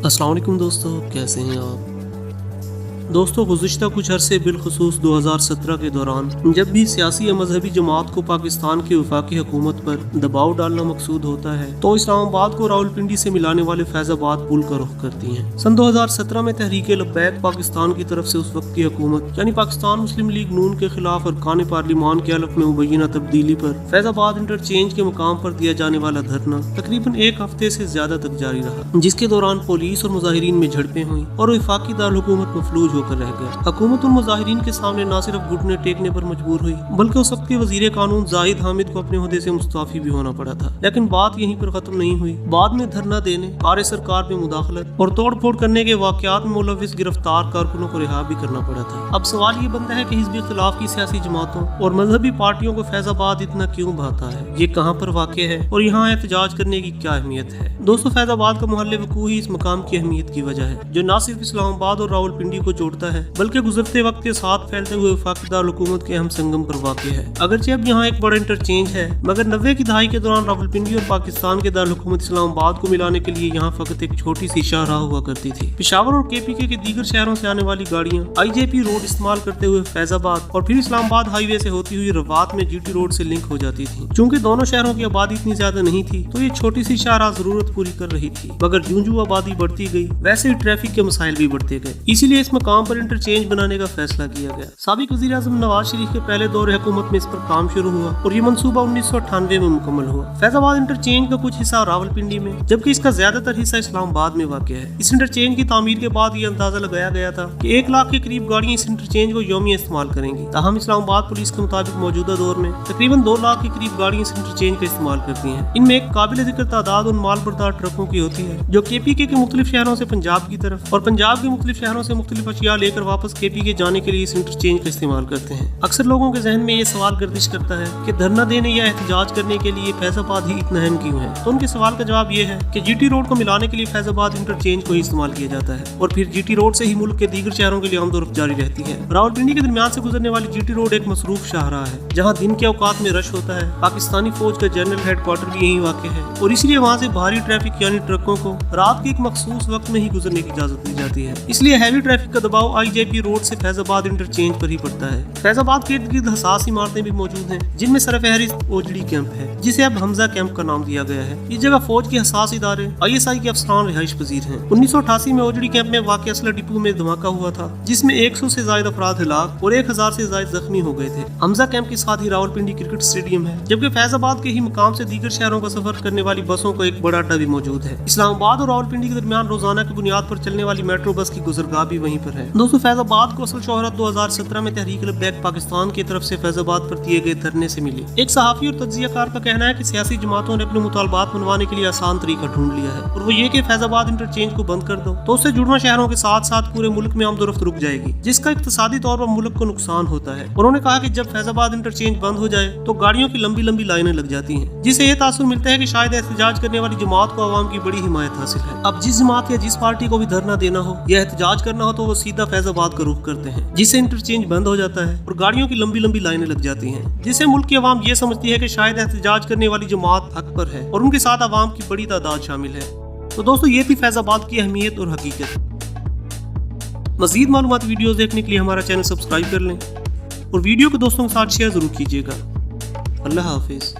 अस्सलाम वालेकुम दोस्तों, कैसे हैं आप। दोस्तों, गुज़िश्ता कुछ अरसे बिलखुसूस 2017 के दौरान जब भी सियासी या मजहबी जमात को पाकिस्तान की वफाकी हुकूमत पर दबाव डालना मकसूद होता है तो इस्लामाबाद को रावलपिंडी से मिलाने वाले फैजाबाद पुल का रुख करती हैं। सन 2017 में तहरीक लब्बैक पाकिस्तान की तरफ से उस वक्त की हुकूमत यानी पाकिस्तान मुस्लिम लीग नून के खिलाफ अरकान पार्लिमान के हलफ में मुबैना तब्दीली पर फैजाबाद इंटरचेंज के मुकाम पर दिया जाने वाला धरना तकरीबन एक हफ्ते से ज्यादा तक जारी रहा, जिसके दौरान पुलिस और मुजाहिरीन में झड़पें हुई और वफाकी दारुल-हुकूमत मफलूज होकर रह गया। हुकूमत उन मुजाहिरीन के सामने न सिर्फ घुटने टेकने पर मजबूर हुई बल्कि उस वक्त के वजीर कानून जाहिद हामिद को अपने ओहदे से मुस्ताफी भी होना पड़ा था। लेकिन बात यहीं पर खत्म नहीं हुई। बाद में धरना देने, कार्य सरकार में मुदाखलत और तोड़ फोड़ करने के वाकयात में मुलविस गिरफ्तार कारकुनों को रिहा भी करना पड़ा था। अब सवाल ये बनता है कि हिज़्ब इख्तिलाफ की सियासी जमातों और मजहबी पार्टियों को फैजाबाद इतना क्यों भाता है, ये कहाँ पर वाक़ है और यहाँ एहतजाज करने की क्या अहमियत है। दोस्तों, फैजाबाद का महल वकूअ ही इस मकाम की अहमियत की वजह है, जो न सिर्फ इस्लामाबाद और रावलपिंडी को जोड़ता है बल्कि गुजरते वक्त के साथ फैलते हुए वफाकी दारुल-हुकूमत के अहम संगम पर वाक़ है। अगरचे अब यहाँ एक बड़ा इंटरचेंज है, मगर 90 की दहाई के दौरान रावलपिंडी और पाकिस्तान के दारुल-हुकूमत इस्लामाबाद को मिलाने के लिए यहाँ फकत एक छोटी सी शाहराह हुआ करती थी। पेशावर और KPK के दीगर शहरों से आने वाली गाड़ियाँ IJP रोड इस्तेमाल करते हुए फैजाबाद और फिर इस्लामाबाद हाईवे से होती हुई रवात में GT रोड से लिंक हो जाती थी। चूँकि दोनों शहरों की आबादी इतनी ज्यादा नहीं थी तो ये छोटी सी शाहराह जरूरत पूरी कर रही थी, मगर ज्यों-ज्यों आबादी बढ़ती गई वैसे ही ट्रैफिक के मसाइल भी बढ़ते गए। इसीलिए इस मकाम पर इंटरचेंज बनाने का फैसला किया गया। साबिक वज़ीर आज़म नवाज शरीफ के पहले दौर हुकूमत में इस पर काम शुरू हुआ और ये मंसूबा 1998 में मुकम्मल हुआ। फैजाबाद इंटरचेंज का कुछ हिस्सा रावलपिंडी में जबकि इसका ज्यादातर हिस्सा इस्लामाबाद में वाक़ है। इस इंटरचेंज की तामीर के बाद ये अंदाजा लगाया गया था कि 1 लाख के करीब गाड़ियां इस इंटरचेंज को यौमिया इस्तेमाल करेंगी। ताहम इस्लामाबाद पुलिस के मुताबिक मौजूदा दौर में तकरीबन 2 लाख के करीब गाड़ियां इस इंटरचेंज का इस्तेमाल करती हैं। इनमें एक काबिल जिक्र तादाद उन माल बरदार ट्रकों की होती है जो KPK के मुख्तलिफ शहरों से पंजाब की तरफ और पंजाब के मुख्तलिफ शहरों से मुख्तलिफ अशिया लेकर वापस KPK जाने के लिए इस इंटरचेंज का इस्तेमाल करते हैं। अक्सर लोगों के जहन में ये सवाल गर्दिश करता है कि धरना देने या एहतजाज करने के लिए फैजाबाद ही इतना अहम क्यों है। तो उनके सवाल का जवाब ये है कि GT रोड को मिलाने के लिए फैजाबाद इंटरचेंज को ही इस्तेमाल किया जाता है और फिर GT रोड से ही मुल्क के दीगर शहरों के लिए आमदोरफ्त जारी रहती है। रावलपिंडी के दरमियान से गुजरने वाली GT रोड एक मसरूफ शाहराह है जहाँ दिन के औकात में रश होता है। पाकिस्तानी फौज का जनरल हेडक्वार्टर भी यही वाक़ है और इसलिए वहाँ से भारी ट्रैफिक यानी ट्रकों को रात के एक मखसूस वक्त में ही गुजरने की इजाजत दी जाती है। इसलिए हैवी ट्रैफिक का दबाव IJP रोड से फैजाबाद इंटरचेंज पर ही पड़ता है। फैजाबाद के इर्द गिर्द हसास इमारतें भी मौजूद हैं जिनमें सरफहरिस्त ओजड़ी कैंप है जिसे अब हमजा कैंप का नाम दिया गया है। इस जगह फौज के हसास इदारे ISI के अफसरान रिहाइश पजीर हैं। 1988 में ओजड़ी कैंप में वाक़ असला डिपो में धमाका हुआ था जिसमें 100 से ज्यादा अफराद हलाक और 1000 से ज्यादा जख्मी हो गए थे। हमजा कैंप के साथ ही रावलपिंडी क्रिकेट स्टेडियम है, जबकि फैजाबाद के ही मुकाम से दीगर शहरों का सफर करने वाली बसों का एक बड़ा अड्डा भी मौजूद है। इस्लामाबाद और रावलपिंडी के दरमियान रोजाना की बुनियाद पर चलने वाली मेट्रो बस की गुजरगाह भी वहीं पर है। दोस्तों, फैजाबाद को असल शोहरत 2017 में तहरीक लब्बैक पाकिस्तान की तरफ से फैजाबाद पर दिए गए धरने से मिली। एक सहाफी और तज्जियाकार का कहना है कि सियासी जमातों ने अपने मुतालबात मनवाने के लिए आसान तरीका ढूंढ लिया है और वो ये कि फैजाबाद इंटरचेंज को बंद कर दो तो उससे जुड़वा शहरों के साथ साथ पूरे मुल्क में आमदोरफ्त रुक जाएगी, जिसका इक्तिसादी तौर पर मुल्क को नुकसान होता है। उन्होंने कहा कि जब फैजाबाद इंटरचेंज बंद हो जाए तो गाड़ियों की लंबी लंबी लाइनें लग जाती हैं, जिससे ये तासुर मिलता है कि शायद एहतजाज करने वाली जमात को आवाम की बड़ी हिमायत हासिल है। अब जिस जमात या जिस पार्टी को भी धरना देना हो या एहतजाज करना हो तो वो सीधा फैजाबाद का रुख करते हैं, जिससे इंटरचेंज बंद हो जाता है और गाड़ियों की लंबी लंबी लाइनें लग जाती हैं, जिससे मुल्क की आवाम ये समझती है कि शायद एहतजाज करने वाली जमात हक पर है और उनके साथ आवाम की बड़ी तादाद शामिल है। तो दोस्तों, ये थी फैजाबाद की अहमियत और हकीकत। मज़ीद मालूमाती वीडियोस देखने के लिए हमारा चैनल सब्सक्राइब कर लें और वीडियो को दोस्तों के साथ शेयर जरूर कीजिएगा। अल्लाह हाफिज़।